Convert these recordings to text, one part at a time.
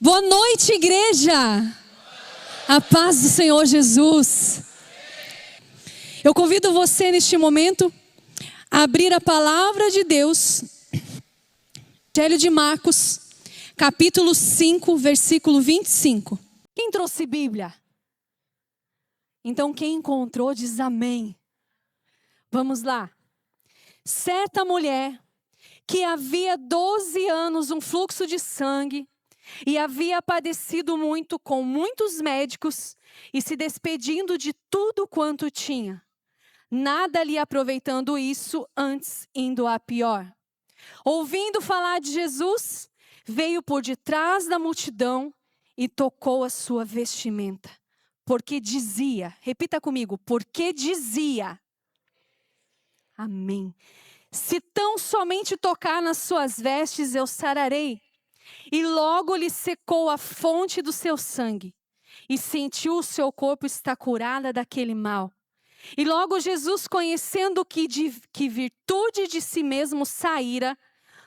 Boa noite, igreja. A paz do Senhor Jesus. Eu convido você neste momento a abrir a palavra de Deus, Evangelho de Marcos, capítulo 5, versículo 25. Quem trouxe Bíblia? Então quem encontrou diz amém. Vamos lá. Certa mulher que havia 12 anos um fluxo de sangue e havia padecido muito com muitos médicos e se despedindo de tudo quanto tinha, nada lhe aproveitando isso, antes indo a pior. Ouvindo falar de Jesus, veio por detrás da multidão e tocou a sua vestimenta, porque dizia, repita comigo, porque dizia, amém, se tão somente tocar nas suas vestes eu sararei. E logo lhe secou a fonte do seu sangue, e sentiu o seu corpo estar curada daquele mal. E logo Jesus, conhecendo que virtude de si mesmo saíra,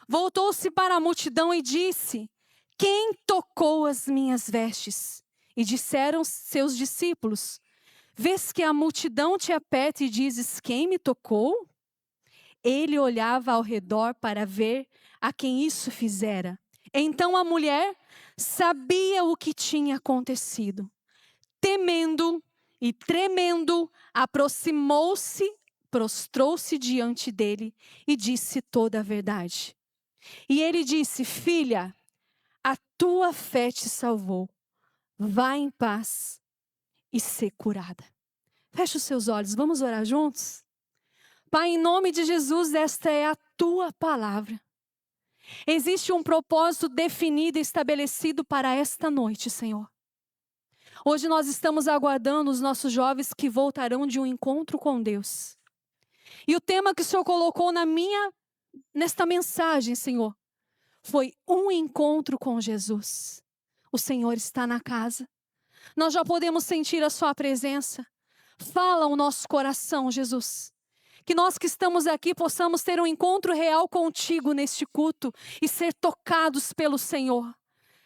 voltou-se para a multidão e disse: quem tocou as minhas vestes? E disseram seus discípulos: vês que a multidão te aperta e dizes: quem me tocou? Ele olhava ao redor para ver a quem isso fizera. Então a mulher sabia o que tinha acontecido. Temendo e tremendo, aproximou-se, prostrou-se diante dele e disse toda a verdade. E ele disse: filha, a tua fé te salvou. Vá em paz e ser curada. Feche os seus olhos, vamos orar juntos? Pai, em nome de Jesus, esta é a tua palavra. Existe um propósito definido e estabelecido para esta noite, Senhor. Hoje nós estamos aguardando os nossos jovens que voltarão de um encontro com Deus. E o tema que o Senhor colocou nesta mensagem, Senhor, foi um encontro com Jesus. O Senhor está na casa. Nós já podemos sentir a sua presença. Fala o nosso coração, Jesus. Que nós que estamos aqui possamos ter um encontro real contigo neste culto e ser tocados pelo Senhor.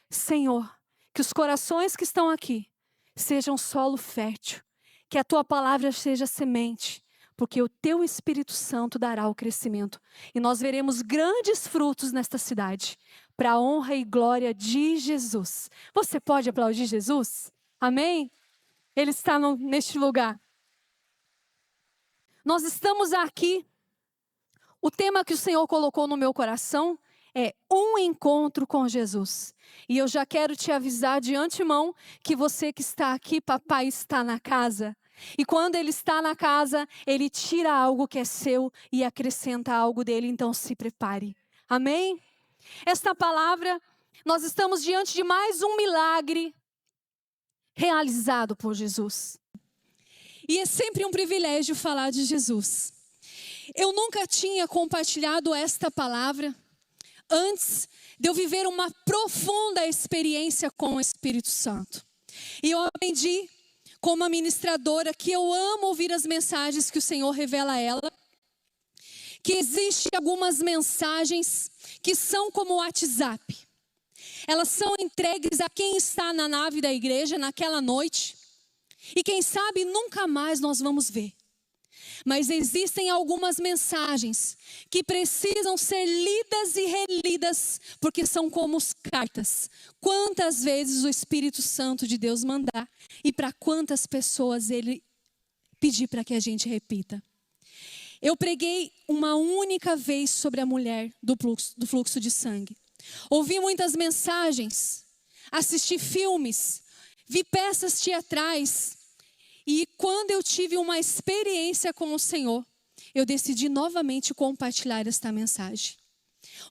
Senhor, que os corações que estão aqui sejam solo fértil, que a tua palavra seja semente, porque o teu Espírito Santo dará o crescimento. E nós veremos grandes frutos nesta cidade, para a honra e glória de Jesus. Você pode aplaudir Jesus? Amém? Ele está neste lugar. Nós estamos aqui, o tema que o Senhor colocou no meu coração é um encontro com Jesus. E eu já quero te avisar de antemão que você que está aqui, papai está na casa. E quando ele está na casa, ele tira algo que é seu e acrescenta algo dele, então se prepare. Amém? Esta palavra, nós estamos diante de mais um milagre realizado por Jesus. E é sempre um privilégio falar de Jesus. Eu nunca tinha compartilhado esta palavra antes de eu viver uma profunda experiência com o Espírito Santo. E eu aprendi, como administradora, que eu amo ouvir as mensagens que o Senhor revela a ela. Que existem algumas mensagens que são como o WhatsApp. Elas são entregues a quem está na nave da igreja naquela noite. E quem sabe nunca mais nós vamos ver. Mas existem algumas mensagens que precisam ser lidas e relidas, porque são como cartas. Quantas vezes o Espírito Santo de Deus mandar e para quantas pessoas ele pedir para que a gente repita. Eu preguei uma única vez sobre a mulher do fluxo de sangue. Ouvi muitas mensagens, assisti filmes, vi peças teatrais. E quando eu tive uma experiência com o Senhor, eu decidi novamente compartilhar esta mensagem.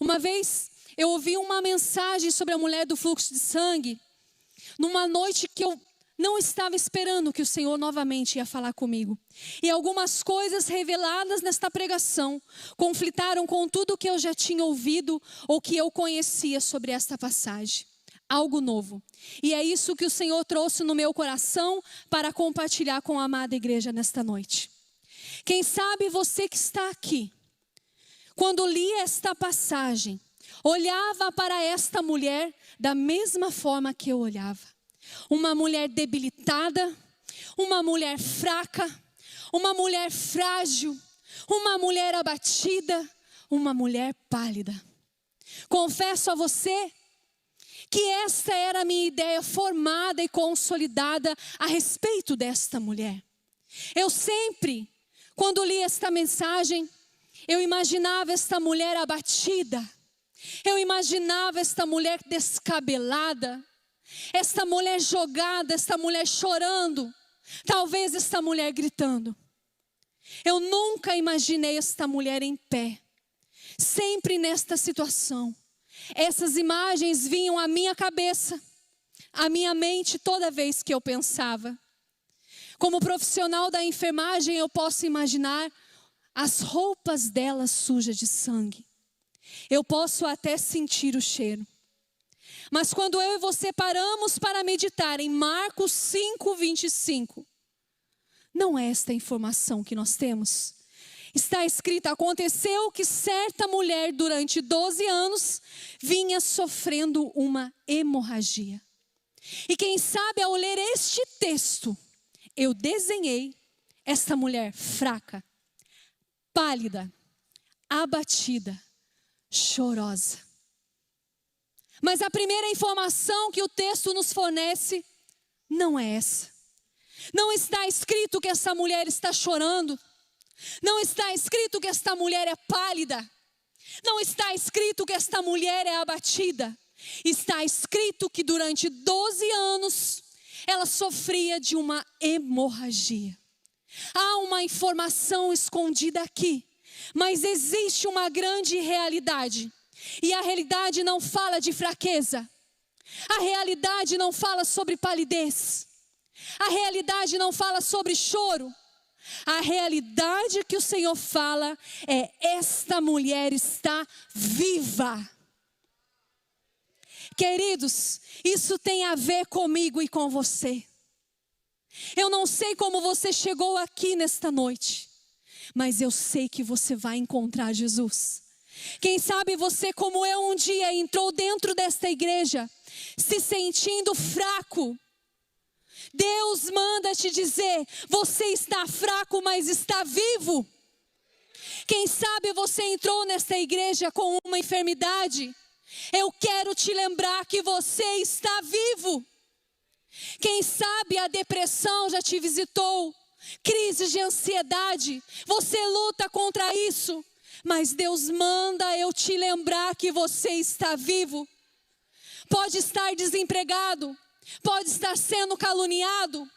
Uma vez eu ouvi uma mensagem sobre a mulher do fluxo de sangue, numa noite que eu não estava esperando que o Senhor novamente ia falar comigo. E algumas coisas reveladas nesta pregação conflitaram com tudo que eu já tinha ouvido ou que eu conhecia sobre esta passagem. Algo novo. E é isso que o Senhor trouxe no meu coração para compartilhar com a amada igreja nesta noite. Quem sabe você que está aqui, quando li esta passagem, olhava para esta mulher da mesma forma que eu olhava. Uma mulher debilitada, uma mulher fraca, uma mulher frágil, uma mulher abatida, uma mulher pálida. Confesso a você que esta era a minha ideia formada e consolidada a respeito desta mulher. Eu sempre, quando li esta mensagem, eu imaginava esta mulher abatida, eu imaginava esta mulher descabelada, esta mulher jogada, esta mulher chorando, talvez esta mulher gritando. Eu nunca imaginei esta mulher em pé, sempre nesta situação. Essas imagens vinham à minha cabeça, à minha mente toda vez que eu pensava. Como profissional da enfermagem, eu posso imaginar as roupas dela sujas de sangue. Eu posso até sentir o cheiro. Mas quando eu e você paramos para meditar em Marcos 5:25, não é esta a informação que nós temos. Está escrito: aconteceu que certa mulher durante 12 anos vinha sofrendo uma hemorragia. E quem sabe ao ler este texto, eu desenhei esta mulher fraca, pálida, abatida, chorosa. Mas a primeira informação que o texto nos fornece não é essa. Não está escrito que essa mulher está chorando. Não está escrito que esta mulher é pálida. Não está escrito que esta mulher é abatida. Está escrito que durante 12 anos ela sofria de uma hemorragia. Há uma informação escondida aqui, mas existe uma grande realidade. E a realidade não fala de fraqueza. A realidade não fala sobre palidez. A realidade não fala sobre choro. A realidade que o Senhor fala é: esta mulher está viva. Queridos, isso tem a ver comigo e com você. Eu não sei como você chegou aqui nesta noite, mas eu sei que você vai encontrar Jesus. Quem sabe você, como eu um dia, entrou dentro desta igreja se sentindo fraco. Deus manda te dizer: você está fraco, mas está vivo. Quem sabe você entrou nesta igreja com uma enfermidade. Eu quero te lembrar que você está vivo. Quem sabe a depressão já te visitou, crises de ansiedade, você luta contra isso, mas Deus manda eu te lembrar que você está vivo. Pode estar desempregado, pode estar sendo caluniado,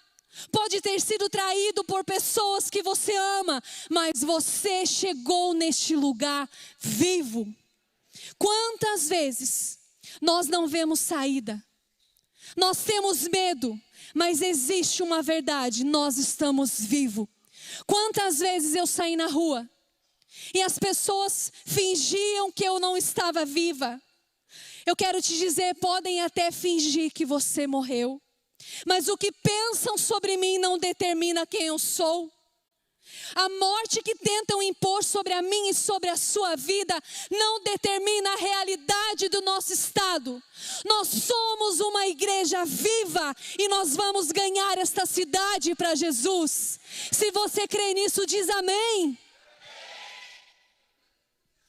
pode ter sido traído por pessoas que você ama, mas você chegou neste lugar vivo. Quantas vezes nós não vemos saída? Nós temos medo, mas existe uma verdade: nós estamos vivos. Quantas vezes eu saí na rua e as pessoas fingiam que eu não estava viva? Eu quero te dizer, podem até fingir que você morreu, mas o que pensam sobre mim não determina quem eu sou. A morte que tentam impor sobre a mim e sobre a sua vida não determina a realidade do nosso estado. Nós somos uma igreja viva e nós vamos ganhar esta cidade para Jesus. Se você crê nisso, diz amém.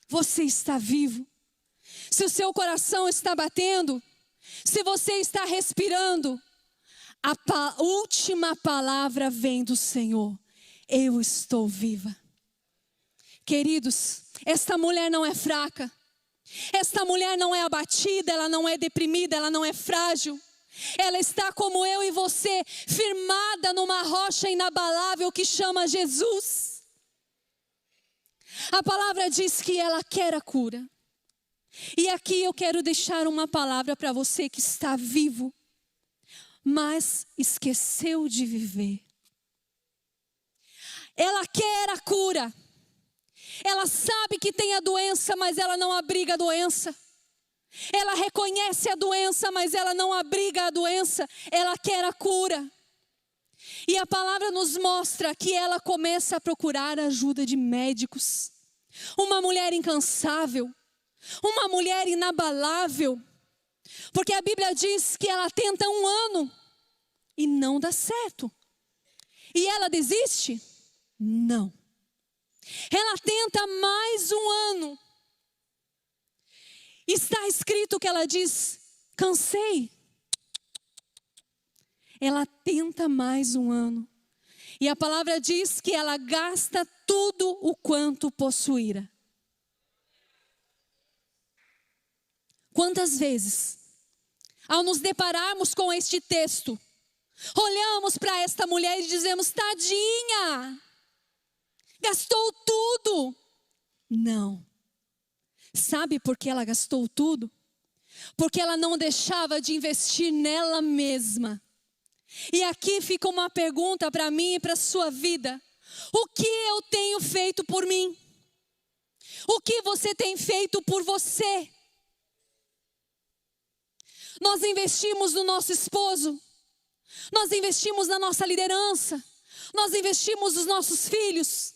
Você está vivo. Se o seu coração está batendo, se você está respirando, a última palavra vem do Senhor: eu estou viva. Queridos, esta mulher não é fraca. Esta mulher não é abatida, ela não é deprimida, ela não é frágil. Ela está como eu e você, firmada numa rocha inabalável que chama Jesus. A palavra diz que ela quer a cura. E aqui eu quero deixar uma palavra para você que está vivo, mas esqueceu de viver. Ela quer a cura. Ela sabe que tem a doença, mas ela não abriga a doença. Ela reconhece a doença, mas ela não abriga a doença. Ela quer a cura. E a palavra nos mostra que ela começa a procurar a ajuda de médicos. Uma mulher incansável, Uma mulher inabalável. Porque a Bíblia diz que ela tenta 1 ano e não dá certo. E ela desiste? Não. Ela tenta mais 1 ano. Está escrito que ela diz: cansei. Ela tenta mais 1 ano. E a palavra diz que ela gasta tudo o quanto possuíra. Quantas vezes, ao nos depararmos com este texto, olhamos para esta mulher e dizemos: tadinha, gastou tudo. Não. Sabe por que ela gastou tudo? Porque ela não deixava de investir nela mesma. E aqui fica uma pergunta para mim e para a sua vida: o que eu tenho feito por mim? O que você tem feito por você? Nós investimos no nosso esposo, nós investimos na nossa liderança, nós investimos nos nossos filhos,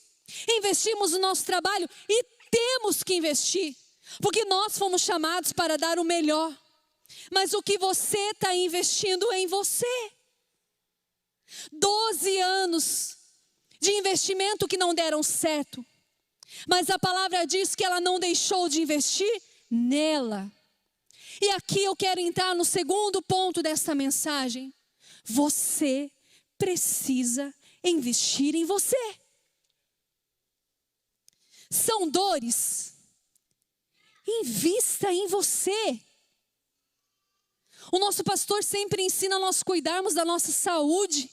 investimos no nosso trabalho e temos que investir, porque nós fomos chamados para dar o melhor. Mas o que você está investindo em você? 12 anos de investimento que não deram certo, mas a palavra diz que ela não deixou de investir nela. E aqui eu quero entrar no segundo ponto desta mensagem. Você precisa investir em você. São dores. Invista em você. O nosso pastor sempre ensina a nós cuidarmos da nossa saúde.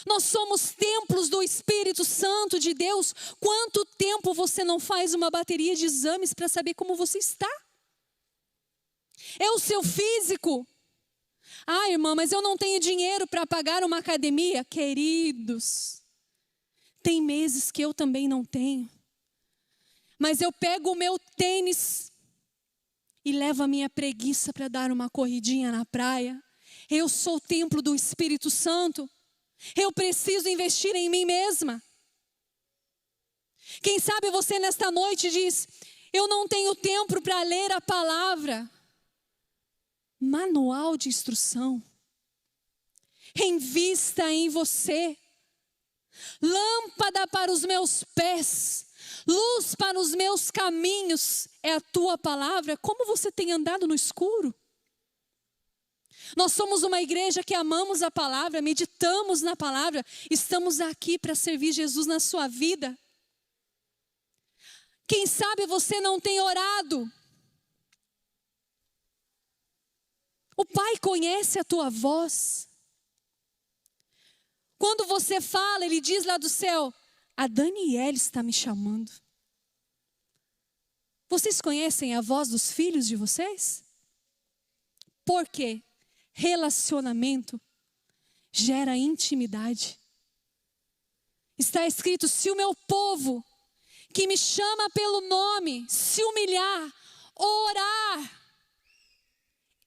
Nós somos templos do Espírito Santo de Deus. Quanto tempo você não faz uma bateria de exames para saber como você está? É o seu físico. Ah, irmã, mas eu não tenho dinheiro para pagar uma academia. Queridos, tem meses que eu também não tenho. Mas eu pego o meu tênis e levo a minha preguiça para dar uma corridinha na praia. Eu sou o templo do Espírito Santo. Eu preciso investir em mim mesma. Quem sabe você nesta noite diz: eu não tenho tempo para ler a palavra. Manual de instrução. Invista em você. Lâmpada para os meus pés, luz para os meus caminhos é a tua palavra. Como você tem andado no escuro? Nós somos uma igreja que amamos a palavra, meditamos na palavra, estamos aqui para servir Jesus na sua vida. Quem sabe você não tem orado? O Pai conhece a tua voz. Quando você fala, Ele diz lá do céu: a Daniela está me chamando. Vocês conhecem a voz dos filhos de vocês? Por quê? Relacionamento gera intimidade. Está escrito: se o meu povo, que me chama pelo nome, se humilhar, orar,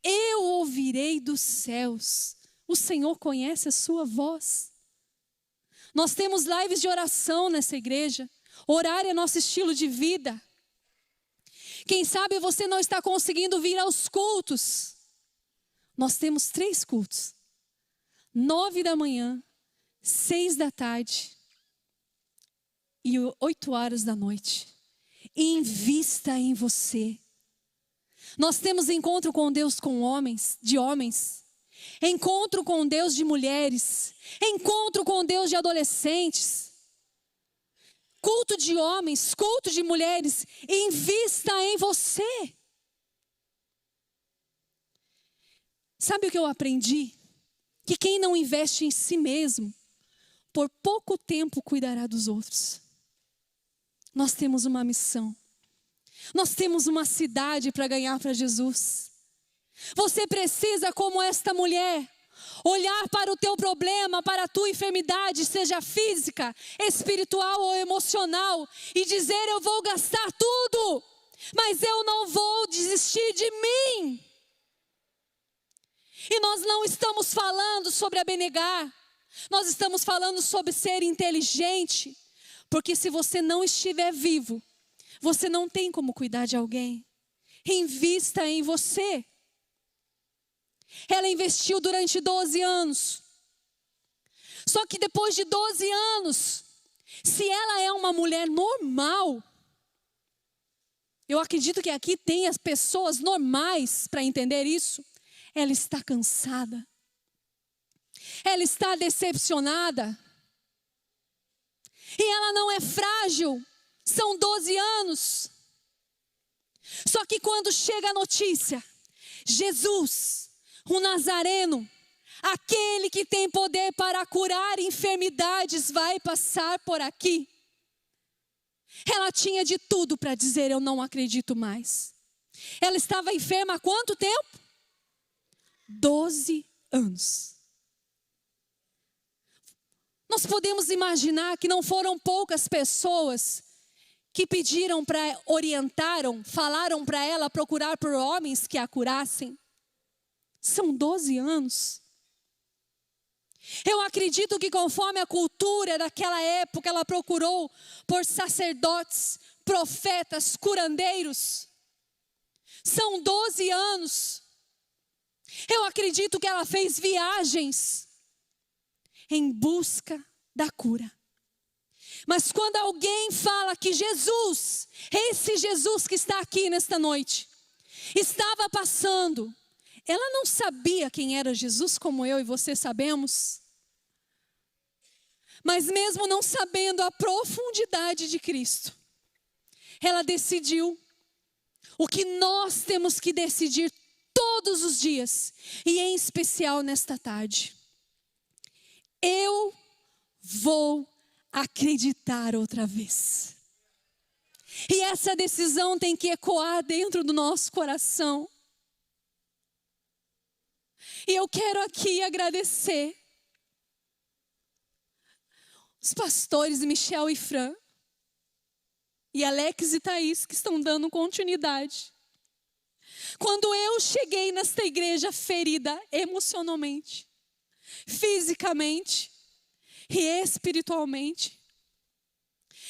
eu ouvirei dos céus. O Senhor conhece a sua voz. Nós temos lives de oração nessa igreja. Orar é nosso estilo de vida. Quem sabe você não está conseguindo vir aos cultos. Nós temos 3 cultos. 9 da manhã, 6 da tarde e 8 horas da noite. Invista em você. Nós temos encontro com Deus de homens. Encontro com Deus de mulheres. Encontro com Deus de adolescentes. Culto de homens, culto de mulheres. Invista em você. Sabe o que eu aprendi? Que quem não investe em si mesmo, por pouco tempo cuidará dos outros. Nós temos uma missão. Nós temos uma cidade para ganhar para Jesus. Você precisa, como esta mulher, olhar para o teu problema, para a tua enfermidade, seja física, espiritual ou emocional, e dizer: eu vou gastar tudo, mas eu não vou desistir de mim. E nós não estamos falando sobre abnegar, nós estamos falando sobre ser inteligente, porque se você não estiver vivo, Você não tem como cuidar de alguém. Invista em você. Ela investiu durante 12 anos. Só que depois de 12 anos, se ela é uma mulher normal, eu acredito que aqui tem as pessoas normais para entender isso. Ela está cansada. Ela está decepcionada. E ela não é frágil. São 12 anos. Só que quando chega a notícia, Jesus, o Nazareno, aquele que tem poder para curar enfermidades, vai passar por aqui. Ela tinha de tudo para dizer: eu não acredito mais. Ela estava enferma há quanto tempo? 12 anos. Nós podemos imaginar que não foram poucas pessoas que pediram para, falaram para ela procurar por homens que a curassem. São 12 anos. Eu acredito que conforme a cultura daquela época, ela procurou por sacerdotes, profetas, curandeiros. São 12 anos. Eu acredito que ela fez viagens em busca da cura. Mas quando alguém fala que Jesus, esse Jesus que está aqui nesta noite, estava passando, ela não sabia quem era Jesus, como eu e você sabemos. Mas mesmo não sabendo a profundidade de Cristo, ela decidiu o que nós temos que decidir todos os dias, e em especial nesta tarde. Eu vou acreditar outra vez. E essa decisão tem que ecoar dentro do nosso coração. E eu quero aqui agradecer os pastores Michel e Fran, e Alex e Thaís, que estão dando continuidade. Quando eu cheguei nesta igreja ferida emocionalmente, fisicamente e espiritualmente,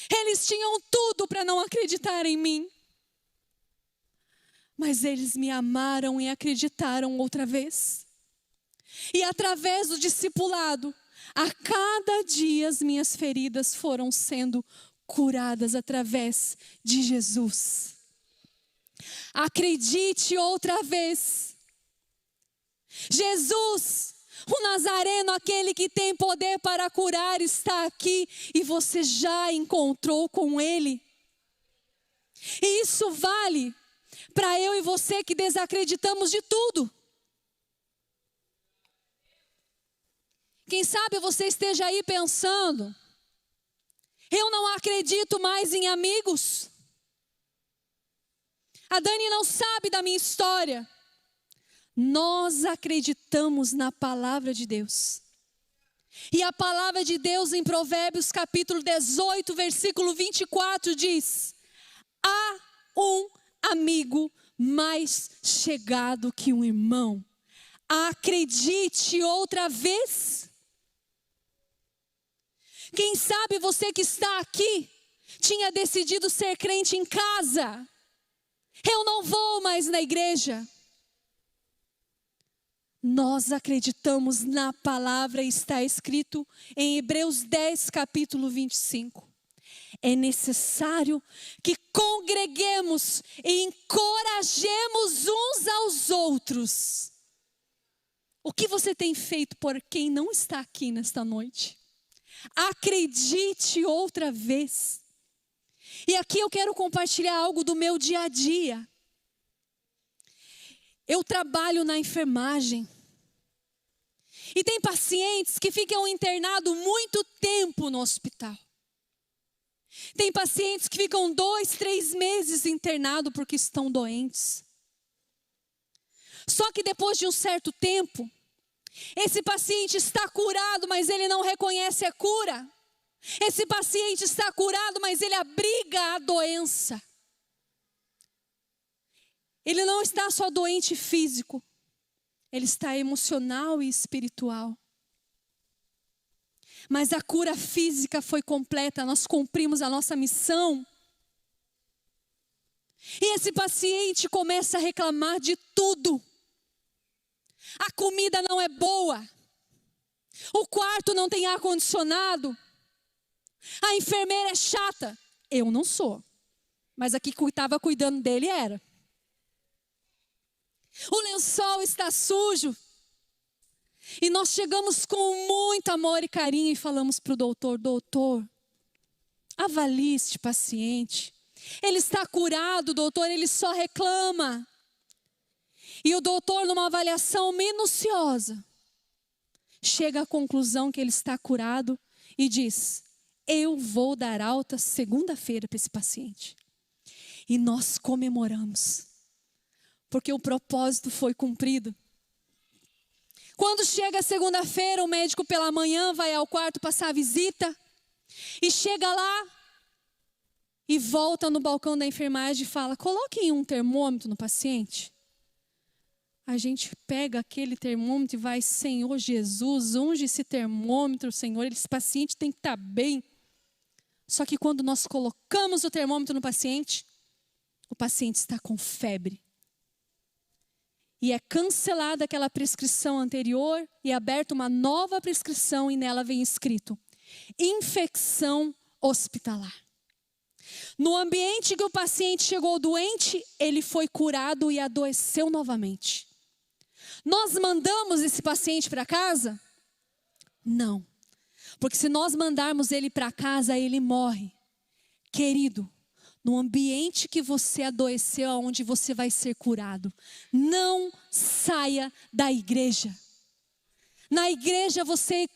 eles tinham tudo para não acreditar em mim. Mas eles me amaram e acreditaram outra vez. E através do discipulado, a cada dia as minhas feridas foram sendo curadas através de Jesus. Acredite outra vez. Jesus, o Nazareno, aquele que tem poder para curar, está aqui e você já encontrou com Ele. E isso vale para eu e você que desacreditamos de tudo. Quem sabe você esteja aí pensando: eu não acredito mais em amigos. A Dani não sabe da minha história. Nós acreditamos na palavra de Deus. E a palavra de Deus em Provérbios capítulo 18, versículo 24 diz: há um amigo mais chegado que um irmão. Acredite outra vez. Quem sabe você que está aqui tinha decidido ser crente em casa. Eu não vou mais na igreja. Nós acreditamos na palavra, está escrito em Hebreus 10, capítulo 25. É necessário que congreguemos e encorajemos uns aos outros. O que você tem feito por quem não está aqui nesta noite? Acredite outra vez. E aqui eu quero compartilhar algo do meu dia a dia. Eu trabalho na enfermagem. E tem pacientes que ficam internados muito tempo no hospital. Tem pacientes que ficam 2, 3 meses internados porque estão doentes. Só que depois de um certo tempo, esse paciente está curado, mas ele não reconhece a cura. Esse paciente está curado, mas ele abriga a doença. Ele não está só doente físico, ele está emocional e espiritual. Mas a cura física foi completa, nós cumprimos a nossa missão. E esse paciente começa a reclamar de tudo. A comida não é boa. O quarto não tem ar-condicionado. A enfermeira é chata. Eu não sou. Mas a que estava cuidando dele era. O lençol está sujo. E nós chegamos com muito amor e carinho e falamos para o doutor: doutor, avalie este paciente. Ele está curado, doutor, ele só reclama. E o doutor, numa avaliação minuciosa, chega à conclusão que ele está curado e diz: eu vou dar alta segunda-feira para esse paciente. E nós comemoramos, porque o propósito foi cumprido. Quando chega a segunda-feira, o médico pela manhã vai ao quarto passar a visita. E chega lá e volta no balcão da enfermagem e fala: coloquem um termômetro no paciente. A gente pega aquele termômetro e vai: Senhor Jesus, unge esse termômetro, Senhor, esse paciente tem que estar bem. Só que quando nós colocamos o termômetro no paciente, o paciente está com febre. E é cancelada aquela prescrição anterior e aberta uma nova prescrição e nela vem escrito: infecção hospitalar. No ambiente que o paciente chegou doente, ele foi curado e adoeceu novamente. Nós mandamos esse paciente para casa? Não. Porque se nós mandarmos ele para casa, ele morre. Querido, no ambiente que você adoeceu, aonde você vai ser curado, não saia da igreja. Na igreja você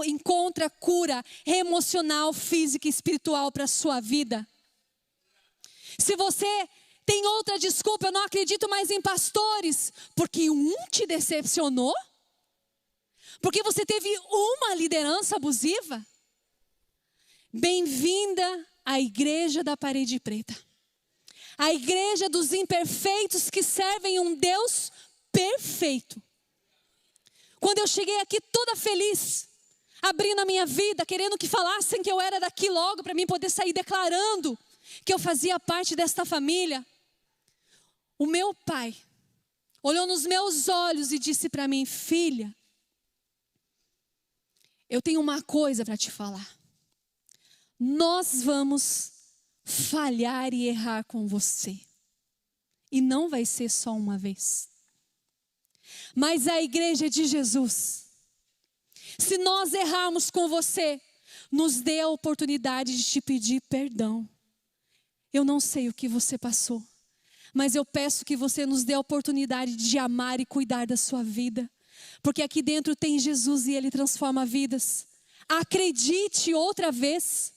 encontra cura emocional, física e espiritual para a sua vida. Se você tem outra desculpa: eu não acredito mais em pastores, porque um te decepcionou? Porque você teve uma liderança abusiva? Bem-vinda à igreja da parede preta. A igreja dos imperfeitos que servem um Deus perfeito. Quando eu cheguei aqui toda feliz, abrindo a minha vida, querendo que falassem que eu era daqui logo, para mim poder sair declarando que eu fazia parte desta família, o meu pai olhou nos meus olhos e disse para mim: filha, eu tenho uma coisa para te falar. Nós vamos falhar e errar com você. E não vai ser só uma vez. Mas a igreja de Jesus, se nós errarmos com você, nos dê a oportunidade de te pedir perdão. Eu não sei o que você passou, mas eu peço que você nos dê a oportunidade de amar e cuidar da sua vida. Porque aqui dentro tem Jesus e Ele transforma vidas. Acredite outra vez.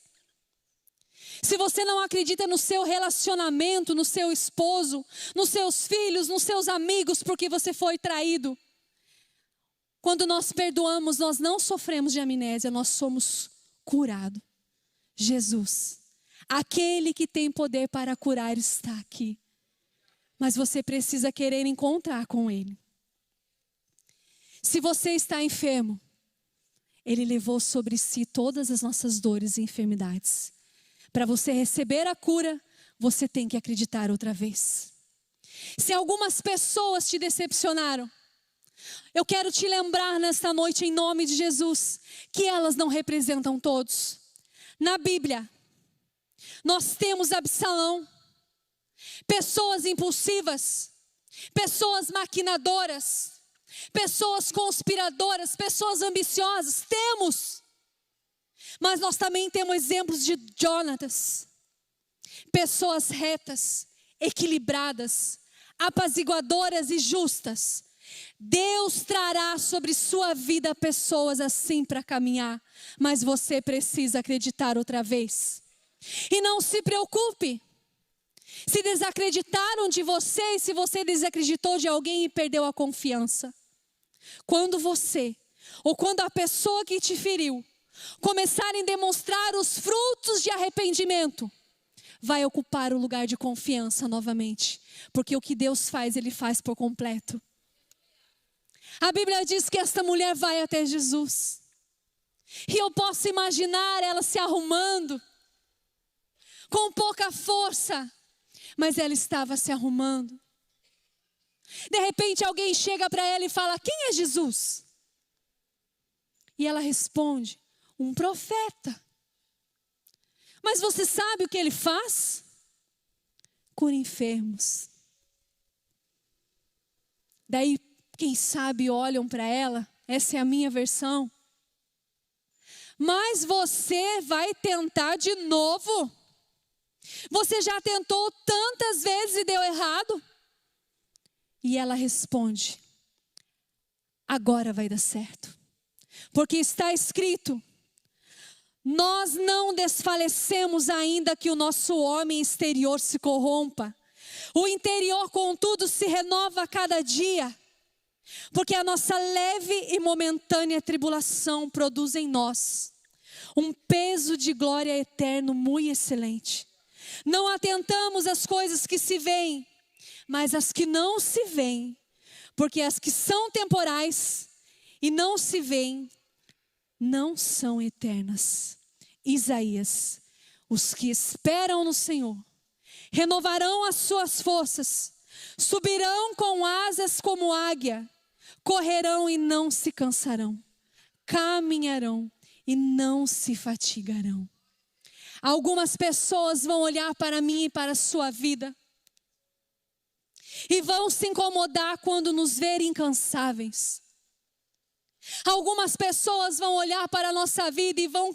Se você não acredita no seu relacionamento, no seu esposo, nos seus filhos, nos seus amigos, porque você foi traído. Quando nós perdoamos, nós não sofremos de amnésia, nós somos curados. Jesus, aquele que tem poder para curar, está aqui. Mas você precisa querer encontrar com Ele. Se você está enfermo, Ele levou sobre si todas as nossas dores e enfermidades. Para você receber a cura, você tem que acreditar outra vez. Se algumas pessoas te decepcionaram, eu quero te lembrar nesta noite, em nome de Jesus, que elas não representam todos. Na Bíblia, nós temos Absalão, pessoas impulsivas, pessoas maquinadoras, pessoas conspiradoras, pessoas ambiciosas, temos. Mas nós também temos exemplos de Jonatas, pessoas retas, equilibradas, apaziguadoras e justas. Deus trará sobre sua vida pessoas assim para caminhar, mas você precisa acreditar outra vez. E não se preocupe, se desacreditaram de você e se você desacreditou de alguém e perdeu a confiança. Quando você, ou quando a pessoa que te feriu, começarem a demonstrar os frutos de arrependimento, vai ocupar o lugar de confiança novamente. Porque o que Deus faz, Ele faz por completo. A Bíblia diz que esta mulher vai até Jesus. E eu posso imaginar ela se arrumando, com pouca força, mas ela estava se arrumando. De repente alguém chega para ela e fala: quem é Jesus? E ela responde: um profeta. Mas você sabe o que ele faz? Cura enfermos. Daí, quem sabe olham para ela, essa é a minha versão. Mas você vai tentar de novo? Você já tentou tantas vezes e deu errado? E ela responde: agora vai dar certo. Porque está escrito: nós não desfalecemos ainda que o nosso homem exterior se corrompa. O interior, contudo, se renova a cada dia. Porque a nossa leve e momentânea tribulação produz em nós um peso de glória eterno muito excelente. Não atentamos às coisas que se veem, mas às que não se veem. Porque as que são temporais e não se veem, não são eternas. Isaías: os que esperam no Senhor renovarão as suas forças, subirão com asas como águia, correrão e não se cansarão, caminharão e não se fatigarão. Algumas pessoas vão olhar para mim e para a sua vida e vão se incomodar quando nos verem incansáveis. Algumas pessoas vão olhar para a nossa vida e vão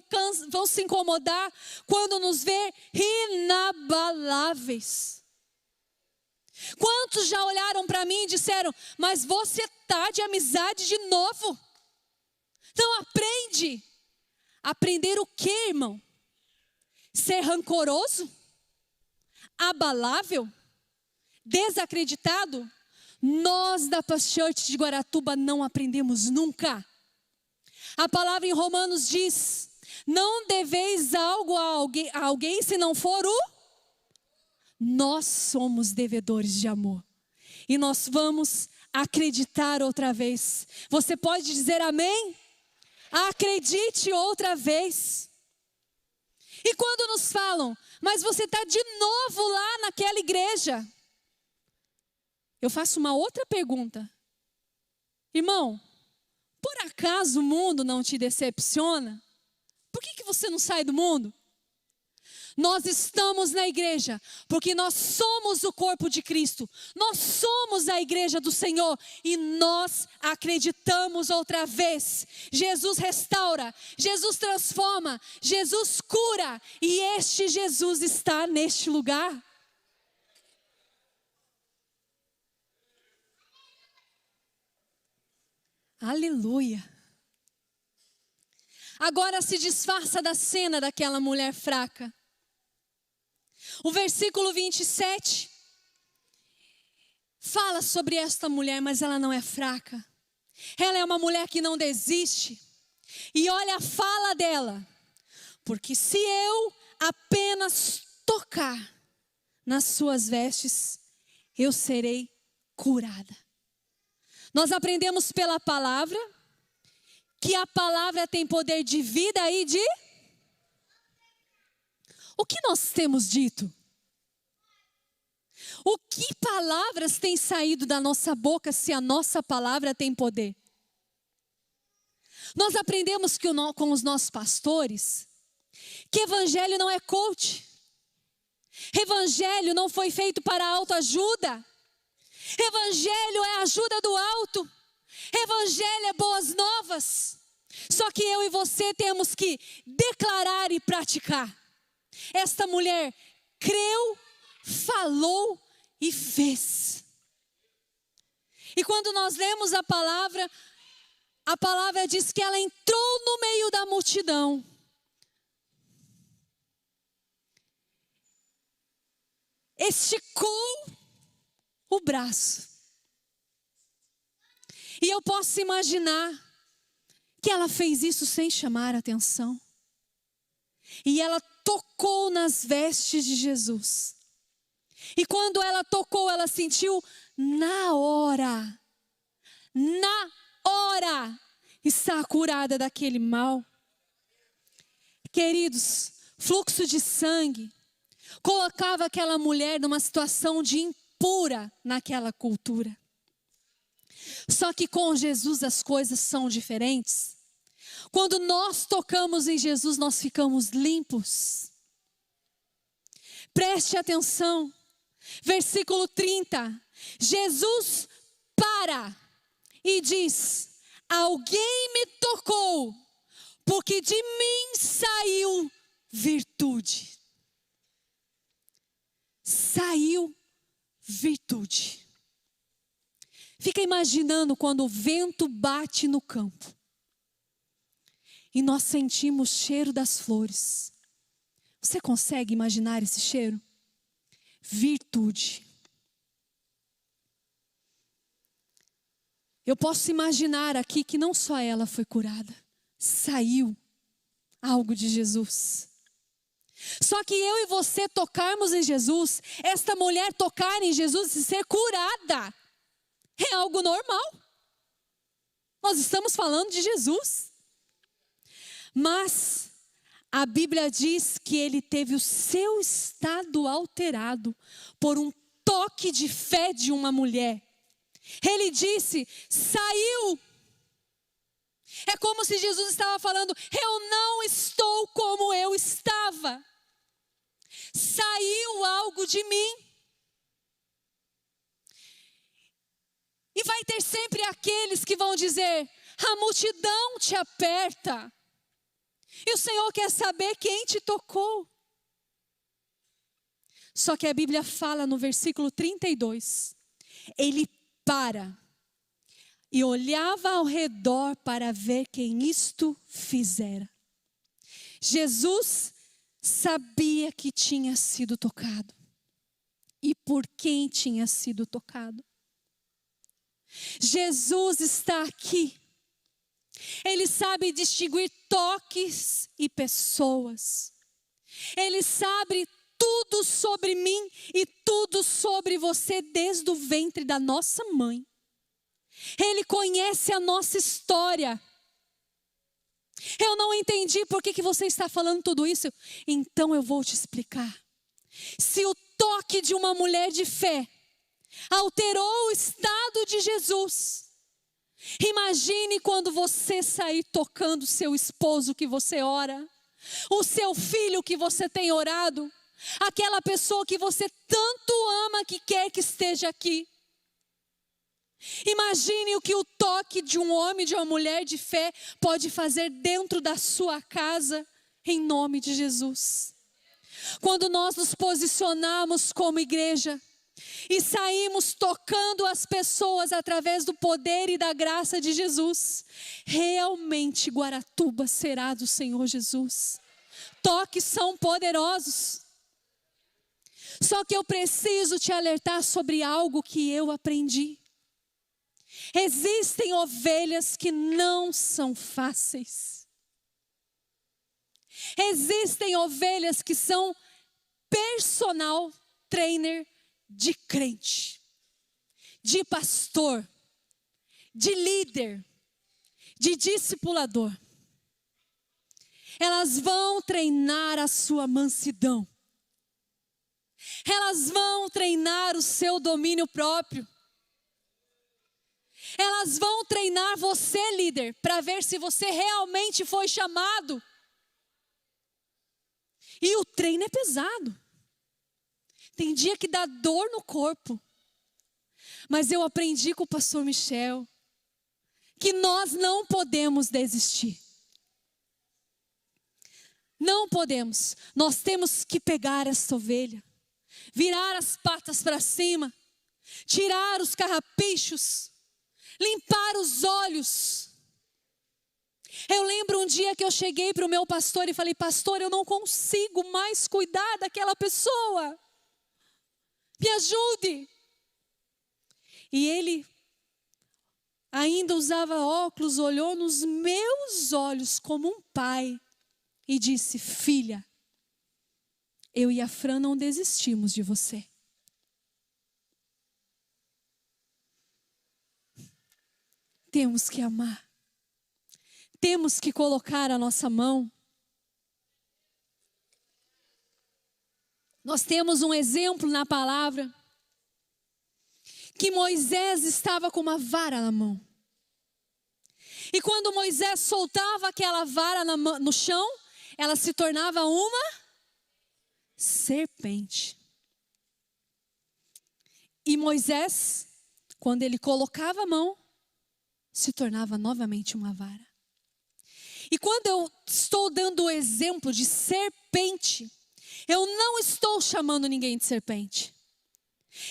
se incomodar quando nos ver inabaláveis. Quantos já olharam para mim e disseram: mas você está de amizade de novo? Então aprende. Aprender o quê, irmão? Ser rancoroso? Abalável? Desacreditado? Nós da Paz Church de Guaratuba não aprendemos nunca. A palavra em Romanos diz: não deveis algo a alguém se não for o... Nós somos devedores de amor. E nós vamos acreditar outra vez. Você pode dizer amém? Acredite outra vez. E quando nos falam: mas você está de novo lá naquela igreja, eu faço uma outra pergunta. Irmão, por acaso o mundo não te decepciona? Por que você não sai do mundo? Nós estamos na igreja porque nós somos o corpo de Cristo. Nós somos a igreja do Senhor e nós acreditamos outra vez. Jesus restaura, Jesus transforma, Jesus cura e este Jesus está neste lugar. Aleluia. Agora se disfarça da cena daquela mulher fraca. O versículo 27 fala sobre esta mulher, mas ela não é fraca. Ela é uma mulher que não desiste. E olha a fala dela: porque se eu apenas tocar nas suas vestes, eu serei curada. Nós aprendemos pela palavra que a palavra tem poder de vida e de... O que nós temos dito? O que palavras têm saído da nossa boca se a nossa palavra tem poder? Nós aprendemos com os nossos pastores que evangelho não é coach. Evangelho não foi feito para autoajuda. Evangelho é ajuda do alto. Evangelho é boas novas. Só que eu e você temos que declarar e praticar. Esta mulher creu, falou e fez. E quando nós lemos a palavra diz que ela entrou no meio da multidão. Esticou o braço. E eu posso imaginar que ela fez isso sem chamar a atenção. E ela tocou nas vestes de Jesus. E quando ela tocou, ela sentiu na hora está curada daquele mal. Queridos, fluxo de sangue, colocava aquela mulher numa situação de impura naquela cultura. Só que com Jesus as coisas são diferentes. Quando nós tocamos em Jesus, nós ficamos limpos. Preste atenção. Versículo 30. Jesus para e diz: alguém me tocou, porque de mim saiu virtude. Saiu virtude. Fica imaginando quando o vento bate no campo e nós sentimos o cheiro das flores. Você consegue imaginar esse cheiro? Virtude. Eu posso imaginar aqui que não só ela foi curada, saiu algo de Jesus. Só que eu e você tocarmos em Jesus, esta mulher tocar em Jesus e ser curada, é algo normal. Nós estamos falando de Jesus. Mas a Bíblia diz que ele teve o seu estado alterado por um toque de fé de uma mulher. Ele disse: saiu. É como se Jesus estava falando: eu não estou como eu estava. Saiu algo de mim. E vai ter sempre aqueles que vão dizer: a multidão te aperta. E o Senhor quer saber quem te tocou. Só que a Bíblia fala no versículo 32. Ele para e olhava ao redor para ver quem isto fizera. Jesus sabia que tinha sido tocado. E por quem tinha sido tocado. Jesus está aqui. Ele sabe distinguir toques e pessoas. Ele sabe tudo sobre mim e tudo sobre você desde o ventre da nossa mãe. Ele conhece a nossa história. Eu não entendi por que você está falando tudo isso. Então eu vou te explicar. Se o toque de uma mulher de fé alterou o estado de Jesus, imagine quando você sair tocando seu esposo que você ora, o seu filho que você tem orado, aquela pessoa que você tanto ama que quer que esteja aqui. Imagine o que o toque de um homem, de uma mulher de fé pode fazer dentro da sua casa, em nome de Jesus. Quando nós nos posicionamos como igreja e saímos tocando as pessoas através do poder e da graça de Jesus, realmente Guaratuba será do Senhor Jesus. Toques são poderosos. Só que eu preciso te alertar sobre algo que eu aprendi. Existem ovelhas que não são fáceis. Existem ovelhas que são personal trainer de crente, de pastor, de líder, de discipulador. Elas vão treinar a sua mansidão. Elas vão treinar o seu domínio próprio. Elas vão treinar você, líder, para ver se você realmente foi chamado. E o treino é pesado. Tem dia que dá dor no corpo. Mas eu aprendi com o pastor Michel que nós não podemos desistir. Não podemos. Nós temos que pegar essa ovelha, virar as patas para cima, tirar os carrapichos, limpar os olhos. Eu lembro um dia que eu cheguei para o meu pastor e falei: pastor, eu não consigo mais cuidar daquela pessoa. Me ajude. E ele ainda usava óculos, olhou nos meus olhos como um pai e disse: filha, eu e a Fran não desistimos de você. Temos que amar. Temos que colocar a nossa mão. Nós temos um exemplo na palavra que Moisés estava com uma vara na mão. E quando Moisés soltava aquela vara no chão, ela se tornava uma serpente. E Moisés, quando ele colocava a mão, se tornava novamente uma vara. E quando eu estou dando o exemplo de serpente, eu não estou chamando ninguém de serpente.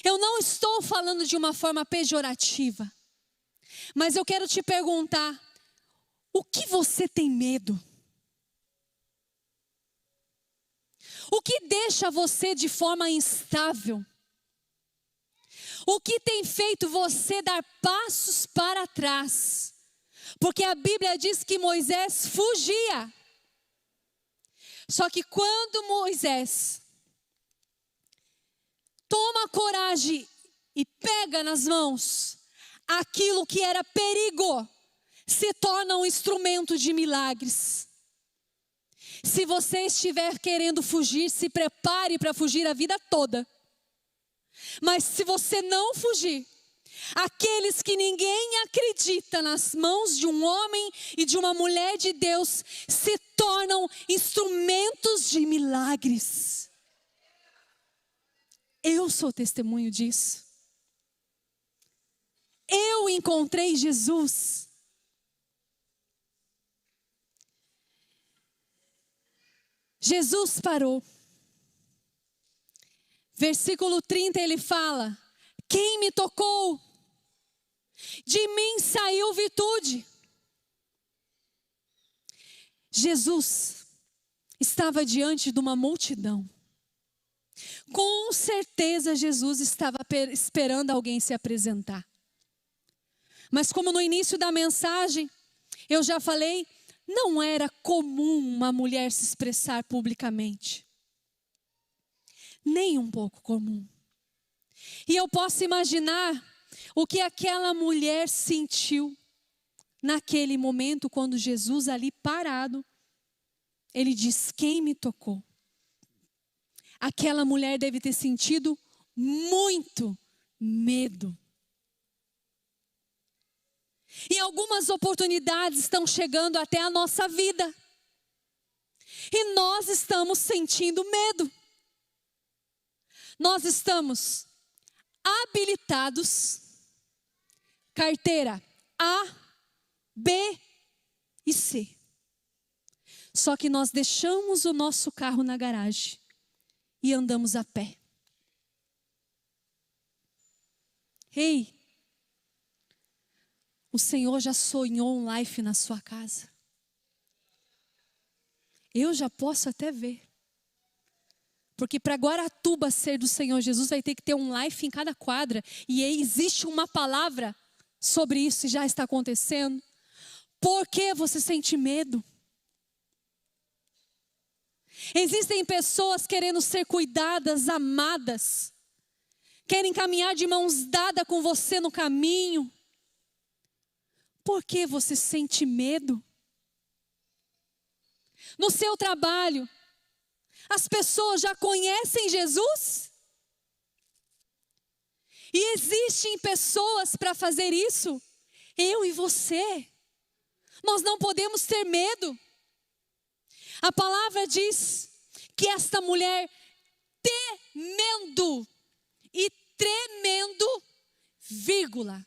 Eu não estou falando de uma forma pejorativa. Mas eu quero te perguntar, o que você tem medo? O que deixa você de forma instável? O que tem feito você dar passos para trás? Porque a Bíblia diz que Moisés fugia. Só que quando Moisés toma coragem e pega nas mãos aquilo que era perigo, se torna um instrumento de milagres. Se você estiver querendo fugir, se prepare para fugir a vida toda. Mas se você não fugir, aqueles que ninguém acredita nas mãos de um homem e de uma mulher de Deus se tornam instrumentos de milagres. Eu sou testemunho disso. Eu encontrei Jesus. Jesus parou. Versículo 30 ele fala: quem me tocou? De mim saiu virtude. Jesus estava diante de uma multidão. Com certeza Jesus estava esperando alguém se apresentar. Mas como no início da mensagem eu já falei, não era comum uma mulher se expressar publicamente. Nem um pouco comum. E eu posso imaginar o que aquela mulher sentiu naquele momento, quando Jesus ali parado, ele diz: quem me tocou? Aquela mulher deve ter sentido muito medo. E algumas oportunidades estão chegando até a nossa vida. E nós estamos sentindo medo. Nós estamos habilitados, carteira A, B e C. Só que nós deixamos o nosso carro na garagem e andamos a pé. Ei, o Senhor já sonhou um life na sua casa. Eu já posso até ver. Porque para Guaratuba ser do Senhor Jesus, vai ter que ter um life em cada quadra. E aí existe uma palavra sobre isso e já está acontecendo. Por que você sente medo? Existem pessoas querendo ser cuidadas, amadas. Querem caminhar de mãos dadas com você no caminho. Por que você sente medo? No seu trabalho, as pessoas já conhecem Jesus? E existem pessoas para fazer isso? Eu e você. Nós não podemos ter medo. A palavra diz que esta mulher, temendo e tremendo, vírgula,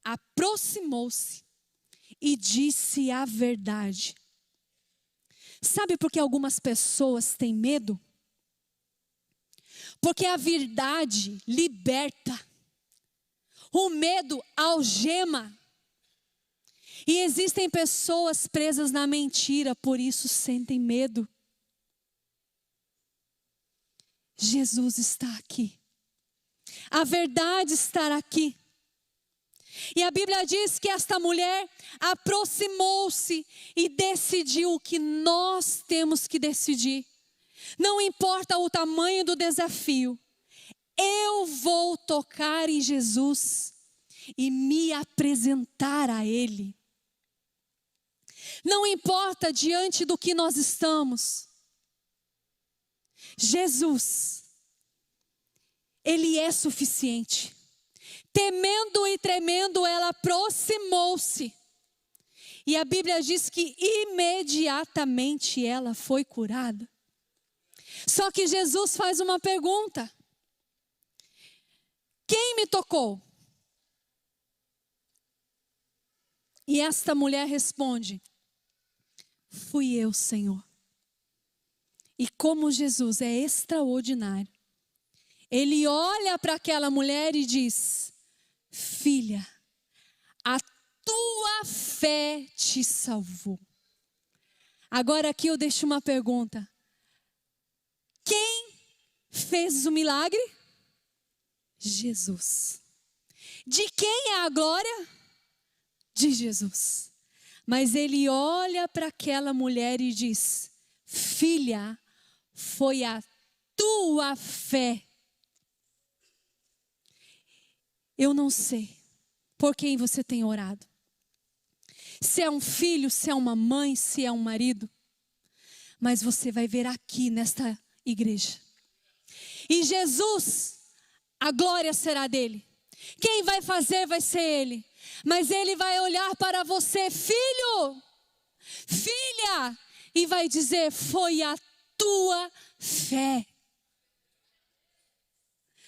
aproximou-se e disse a verdade. Sabe por que algumas pessoas têm medo? Porque a verdade liberta. O medo algema. E existem pessoas presas na mentira, por isso sentem medo. Jesus está aqui. A verdade está aqui. E a Bíblia diz que esta mulher aproximou-se e decidiu o que nós temos que decidir. Não importa o tamanho do desafio, eu vou tocar em Jesus e me apresentar a Ele. Não importa diante do que nós estamos, Jesus Ele é suficiente. Temendo e tremendo, ela aproximou-se. E a Bíblia diz que imediatamente ela foi curada. Só que Jesus faz uma pergunta: quem me tocou? E esta mulher responde: fui eu, Senhor. E como Jesus é extraordinário, ele olha para aquela mulher e diz: filha, a tua fé te salvou. Agora aqui eu deixo uma pergunta: quem fez o milagre? Jesus. De quem é a glória? De Jesus. Mas ele olha para aquela mulher e diz: filha, foi a tua fé. Eu não sei por quem você tem orado. Se é um filho, se é uma mãe, se é um marido. Mas você vai ver aqui nesta igreja. E Jesus, a glória será dele. Quem vai fazer vai ser ele. Mas ele vai olhar para você, filho, filha, e vai dizer: foi a tua fé.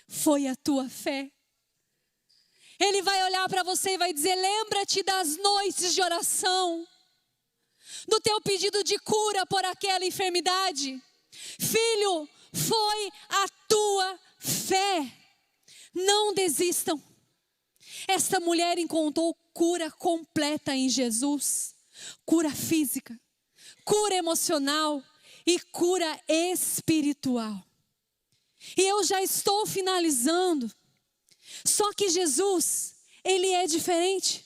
Foi a tua fé. Ele vai olhar para você e vai dizer: lembra-te das noites de oração, do teu pedido de cura por aquela enfermidade. Filho, foi a tua fé. Não desistam. Esta mulher encontrou cura completa em Jesus. Cura física, cura emocional e cura espiritual. E eu já estou finalizando. Só que Jesus, ele é diferente.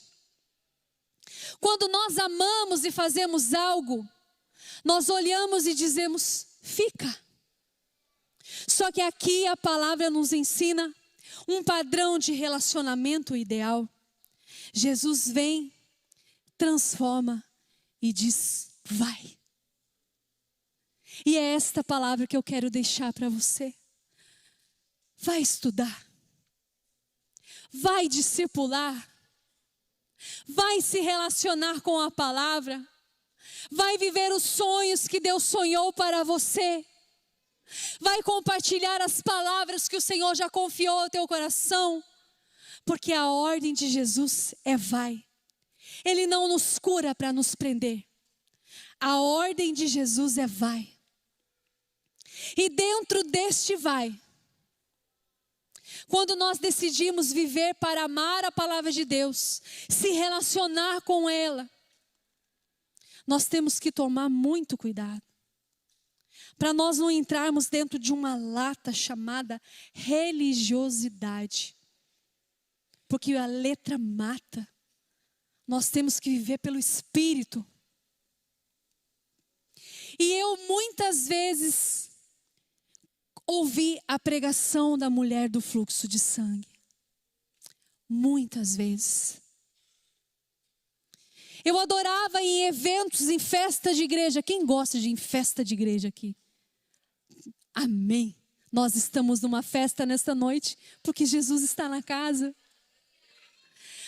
Quando nós amamos e fazemos algo, nós olhamos e dizemos: fica. Só que aqui a palavra nos ensina um padrão de relacionamento ideal. Jesus vem, transforma e diz: vai. E é esta palavra que eu quero deixar para você. Vai estudar. Vai discipular. Vai se relacionar com a palavra. Vai viver os sonhos que Deus sonhou para você. Vai compartilhar as palavras que o Senhor já confiou ao teu coração. Porque a ordem de Jesus é vai. Ele não nos cura para nos prender. A ordem de Jesus é vai. E dentro deste vai, quando nós decidimos viver para amar a palavra de Deus, se relacionar com ela, nós temos que tomar muito cuidado. Para nós não entrarmos dentro de uma lata chamada religiosidade. Porque a letra mata. Nós temos que viver pelo Espírito. E eu muitas vezes ouvi a pregação da mulher do fluxo de sangue. Muitas vezes. Eu adorava em eventos, em festa de igreja. Quem gosta de ir em festa de igreja aqui? Amém. Nós estamos numa festa nesta noite, porque Jesus está na casa.